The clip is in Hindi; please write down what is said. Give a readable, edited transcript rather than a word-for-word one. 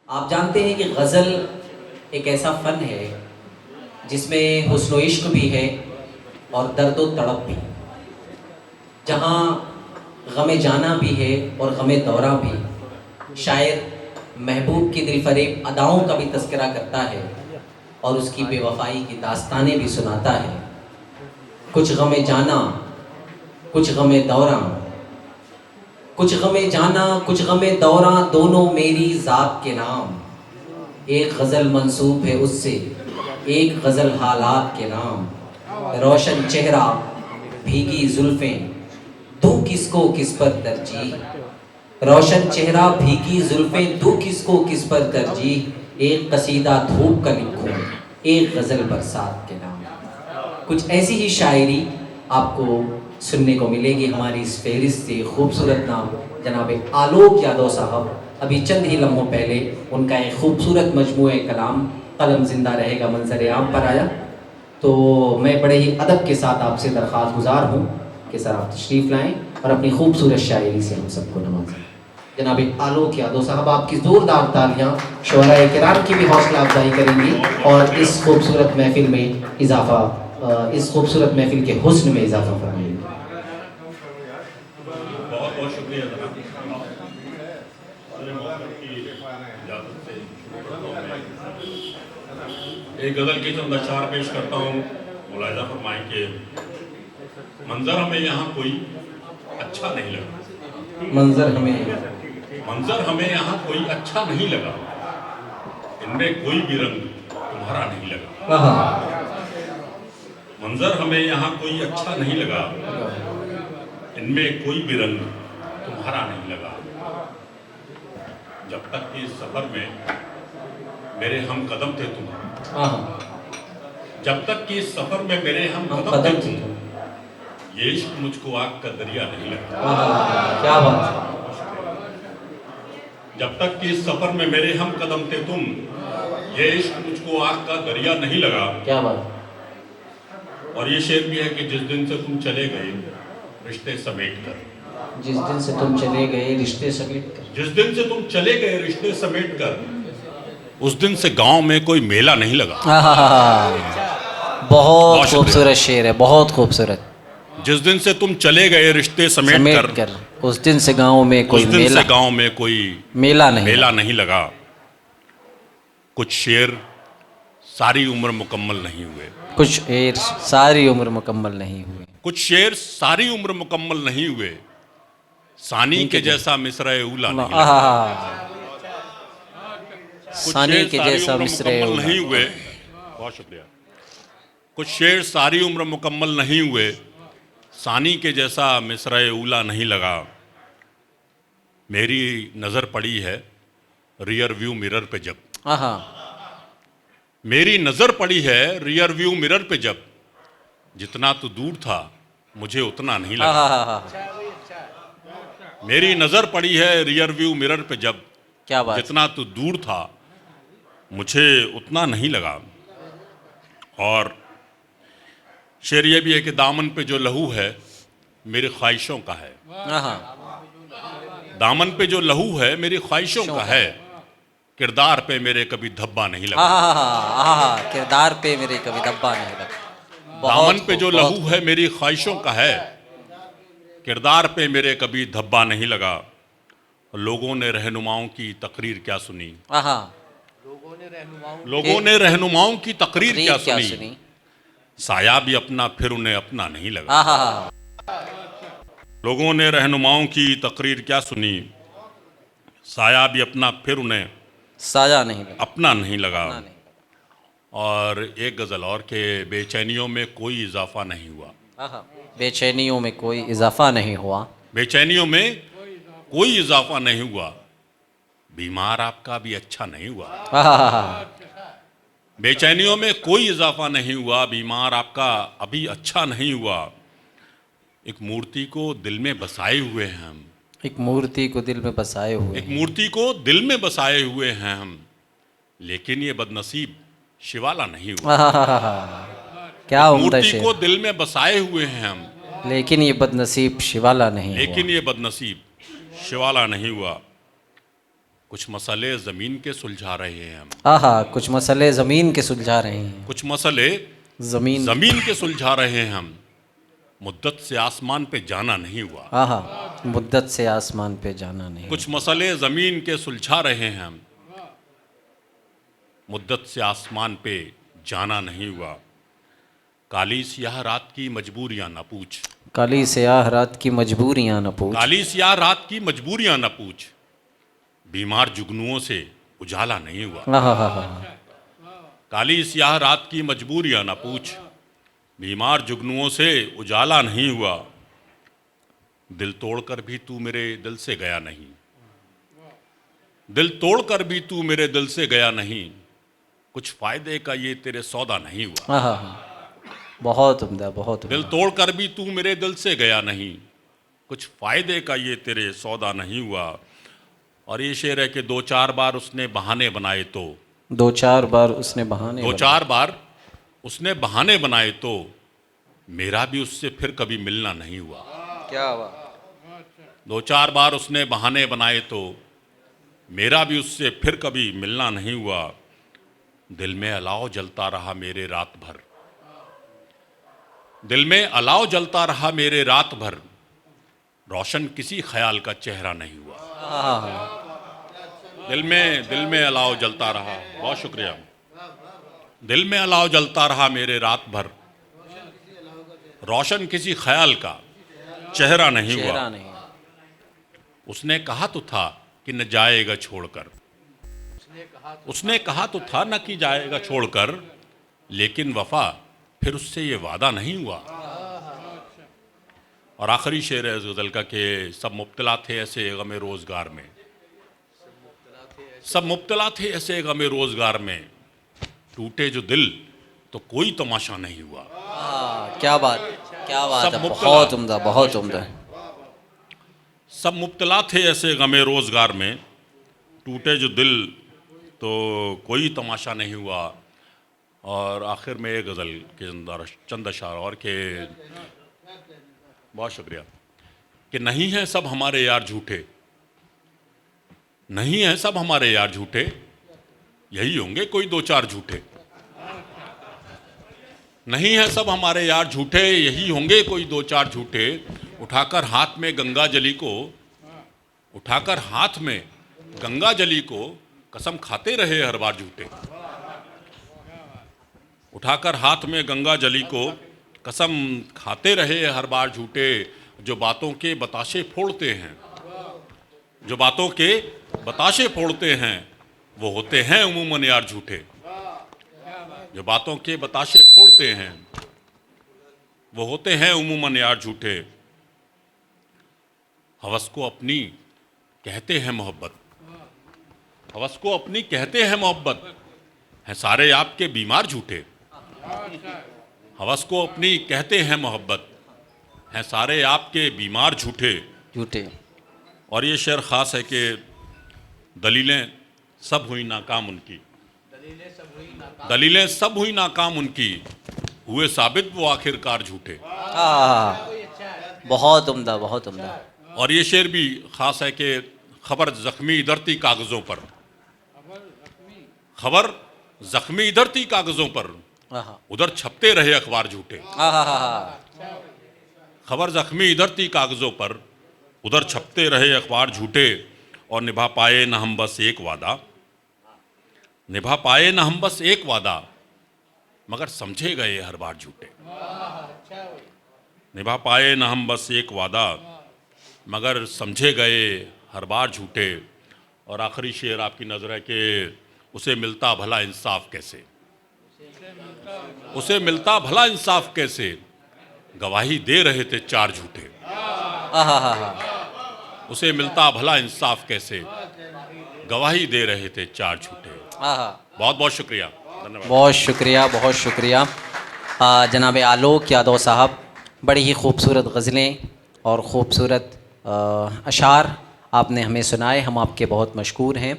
आप जानते हैं कि गज़ल एक ऐसा फ़न है जिसमें हुस्न व इश्क भी है और दर्द व तड़प भी, जहाँ गम जाना भी है और गम दौरा भी। शायर महबूब की दिलफरेब अदाओं का भी तज़किरा करता है और उसकी बेवफ़ाई की दास्तानें भी सुनाता है। कुछ गम जाना, कुछ गम दौरा, कुछ गम जाना, कुछ गम दौरा, दोनों मेरी ज़ात के नाम। एक गज़ल मंसूब है उससे, एक गज़ल हालात के नाम। रोशन चेहरा, भीगी जुल्फ़ें, दूँ किसको किस पर तरजीह। रोशन चेहरा, भीगी जुल्फ़ें, दूँ किसको किस पर तरजीह। एक कसीदा धूप का लिखूं, एक गज़ल बरसात के नाम। कुछ ऐसी ही शायरी आपको सुनने को मिलेगी हमारी इस फहरिस्त से। खूबसूरत नाम जनाब आलोक यादव साहब, अभी चंद ही लम्हों पहले उनका एक खूबसूरत मजमूए कलाम कलम ज़िंदा रहेगा मंज़र आम पर आया। तो मैं बड़े ही अदब के साथ आपसे दरख्वास्त गुजार हूँ कि सर आप तशरीफ़ लाएँ और अपनी खूबसूरत शायरी से हम सबको नवाजें। जनाब आलोक यादव साहब, आपकी ज़ोरदार तालियाँ शुअराए किराम की भी हौसला अफजाई करेंगी और इस खूबसूरत महफिल में इजाफ़ा, इस खूबसूरत महफिल के हुस्न में इजाफ़ा फरमाएंगे। बहुत बहुत शुक्रिया जनाब। की इजाज़त से एक गज़ल के चंद अशार पेश करता हूँ। मुलाहिज़ा फरमाएं कि मंजर हमें यहाँ कोई अच्छा नहीं लगा। मंजर हमें यहाँ कोई अच्छा नहीं लगा। इनमें कोई भी रंग तुम्हारा नहीं लगा। मंजर हमें यहाँ कोई अच्छा नहीं लगा। इनमें कोई भी रंग तुम्हारा नहीं लगा। जब तक कि इस सफर में मेरे हम कदम थे तुम, जब तक कि इस सफर में मेरे हम कदम थे तुम, ये इश्क मुझको आग का दरिया नहीं लगा। क्या बात। जब तक कि इस सफर में मेरे हम कदम थे तुम, ये इश्क मुझको आग का दरिया नहीं लगा। क्या बात। और ये शेर भी है कि जिस दिन से तुम चले गए रिश्ते समेट कर, जिस दिन से तुम चले गए रिश्ते समेट कर, जिस दिन से तुम चले गए रिश्ते समेट कर, उस दिन से गांव में कोई मेला नहीं लगा। बहुत खूबसूरत शेर है, बहुत खूबसूरत। जिस दिन से तुम चले गए रिश्ते समेट कर, उस दिन से गांव में कोई उस दिन से गांव में कोई मेला नहीं लगा। कुछ शेर सारी उम्र मुकम्मल नहीं हुए, कुछ शेर सारी उम्र मुकम्मल नहीं हुए, कुछ शेर सारी उम्र मुकम्मल नहीं हुए। सानी के जैसा मिसरे उला नहीं लगा। सानी के जैसा मिसरे उला नहीं हुए। बहुत शुक्रिया। कुछ शेर सारी उम्र मुकम्मल नहीं हुए। सानी के जैसा मिसरे उला नहीं लगा। मेरी नज़र पड़ी है रियर व्यू मिरर पे जब, मेरी नज़र पड़ी है रियर व्यू मिरर पे जब, जितना तू दूर था मुझे उतना नहीं लगा। मेरी नज़र पड़ी है रियर व्यू मिरर पे जब, क्या बात, जितना तू दूर था मुझे उतना नहीं लगा। और शेर ये भी है कि दामन पे जो लहू है मेरी ख्वाहिशों का है। दामन पे जो लहू है मेरी ख्वाहिशों का है। किरदार पे मेरे कभी धब्बा नहीं लगा। किरदार पे मेरे कभी धब्बा नहीं लगा। दामन पे जो लहू है मेरी ख्वाहिशों का है। किरदार पे मेरे कभी धब्बा नहीं लगा। लोगों ने रहनुमाओं की तकरीर क्या सुनी, लोगों ने रहनुमाओं की तकरीर क्या सुनी। साया भी अपना फिर उन्हें अपना नहीं लगा। लोगों ने रहनुमाओं की तकरीर क्या सुनी। साया भी अपना फिर उन्हें साया नहीं लगा, अपना नहीं लगा। और एक गज़ल और के बेचैनियों में कोई इजाफा नहीं हुआ। बेचैनियों में कोई इजाफा नहीं हुआ। बेचैनियों में कोई इजाफा नहीं हुआ। बीमार आपका भी अच्छा नहीं हुआ। बेचैनियों में कोई इजाफा नहीं हुआ। बीमार आपका अभी अच्छा नहीं हुआ। एक मूर्ति को दिल में बसाए हुए हैं हम, एक मूर्ति को दिल में बसाए हुए, एक मूर्ति को दिल में बसाए हुए हैं हम, लेकिन ये बदनसीब शिवाला नहीं हुआ। क्या मूर्ति को दिल में बसाए हुए हैं हम, लेकिन ये बदनसीब शिवाला नहीं, लेकिन ये बदनसीब शिवाला नहीं हुआ। कुछ मसले ज़मीन के सुलझा रहे हैं हम। आहा, कुछ मसले ज़मीन के सुलझा रहे हैं। कुछ मसले ज़मीन के सुलझा रहे हैं हम। मुद्दत से आसमान पे जाना नहीं हुआ। आहा, मुद्दत से आसमान पे जाना नहीं। कुछ मसले ज़मीन के सुलझा रहे हैं हम। मुद्दत से आसमान पे जाना नहीं हुआ। काली स्याह रात की मजबूरियां न पूछ। काली स्याह रात की मजबूरियां न पूछ। काली स्याह रात की मजबूरियां न पूछ। बीमार जुगनुओं से उजाला नहीं हुआ। आहा, काली स्याह रात की मजबूरियां न पूछ। बीमार जुगनुओं से उजाला नहीं हुआ। दिल तोड़कर भी तू मेरे दिल से गया नहीं। दिल तोड़कर भी तू मेरे दिल से गया नहीं। कुछ फायदे का ये तेरे सौदा नहीं हुआ। आहा, बहुत उम्दा, बहुत दिल उम्दा। तोड़कर भी तू मेरे दिल से गया नहीं। कुछ फायदे का ये तेरे सौदा नहीं हुआ। और ये शेर है कि दो चार बार उसने बहाने बनाए तो दो चार बार उसने बहाने दो चार बार उसने बहाने बनाए तो मेरा भी उससे फिर कभी मिलना नहीं हुआ। क्या हुआ? दो चार बार उसने बहाने बनाए तो मेरा भी उससे फिर कभी मिलना नहीं हुआ। दिल में अलाव जलता रहा मेरे रात भर। दिल में अलाव जलता रहा मेरे रात भर। रोशन किसी ख्याल का चेहरा नहीं हुआ। आहा, दिल में अलाव जलता रहा। बहुत शुक्रिया। दिल में अलाव जलता रहा मेरे रात भर। रोशन किसी ख्याल का चेहरा नहीं हुआ। चेहरा नहीं। उसने कहा तो था कि न जाएगा छोड़कर। उसने कहा तो था न कि जाएगा छोड़कर। लेकिन वफा फिर उससे ये वादा नहीं हुआ। और आखिरी शेर है इस गज़ल का कि सब मुब्तला थे ऐसे गमे रोज़गार में। सब मुब्तला थे ऐसे गमे रोज़गार में। टूटे जो दिल तो कोई तमाशा नहीं हुआ। क्या बात, क्या बात सब है, मुब्तला। बहुत उम्दा, बहुत उम्दा। सब मुब्तला थे ऐसे गमे रोज़गार में। टूटे जो दिल तो कोई तमाशा नहीं हुआ। और आखिर में एक गज़ल के अंदर चंद अशार और के बहुत शुक्रिया कि नहीं है सब हमारे यार झूठे। नहीं है सब हमारे यार झूठे। यही होंगे कोई दो चार झूठे। नहीं है सब हमारे यार झूठे। यही होंगे कोई दो चार झूठे। उठाकर हाथ में गंगा जली को उठाकर हाथ में गंगा जली को कसम खाते रहे हर बार झूठे। उठाकर हाथ में गंगा जली को कसम खाते रहे हर बार झूठे। जो बातों के बताशे फोड़ते हैं जो बातों के बताशे फोड़ते हैं वो होते हैं उमूमन यार झूठे। जो बातों के बताशे फोड़ते हैं वो होते हैं उमूमन यार झूठे। हवस को अपनी कहते हैं मोहब्बत। हवस को अपनी कहते हैं मोहब्बत। हैं सारे आपके बीमार झूठे। हवस को अपनी कहते हैं मोहब्बत। हैं सारे आपके बीमार झूठे। झूठे। और ये शेर ख़ास है कि दलीलें सब हुई नाकाम उनकी। दलीलें सब हुई नाकाम उनकी। हुए साबित वो आखिरकार झूठे। बहुत उम्दा, बहुत उम्दा। और ये शेर भी ख़ास है कि खबर ज़ख्मी इधर थी कागज़ों पर। खबर ज़ख्मी इधर थी कागज़ों पर। उधर छपते रहे अखबार झूठे। खबर ज़ख्मी इधर थी कागज़ों पर। उधर छपते रहे अखबार झूठे। और निभा पाए न हम बस एक वादा। निभा पाए न हम बस एक वादा। मगर समझे गए हर बार झूठे। निभा पाए न हम बस एक वादा। मगर समझे गए हर बार झूठे। और आखिरी शेर आपकी नज़र है कि उसे मिलता भला इंसाफ कैसे। उसे मिलता भला इंसाफ कैसे। गवाही दे रहे थे चार झूठे। उसे मिलता भला इंसाफ कैसे। गवाही दे रहे थे चार झूठे। बहुत बहुत शुक्रिया, धन्यवाद। बहुत शुक्रिया, बहुत शुक्रिया जनाब आलोक यादव साहब। बड़ी ही खूबसूरत गज़लें और ख़ूबसूरत अशार आपने हमें सुनाए। हम आपके बहुत मशकूर हैं।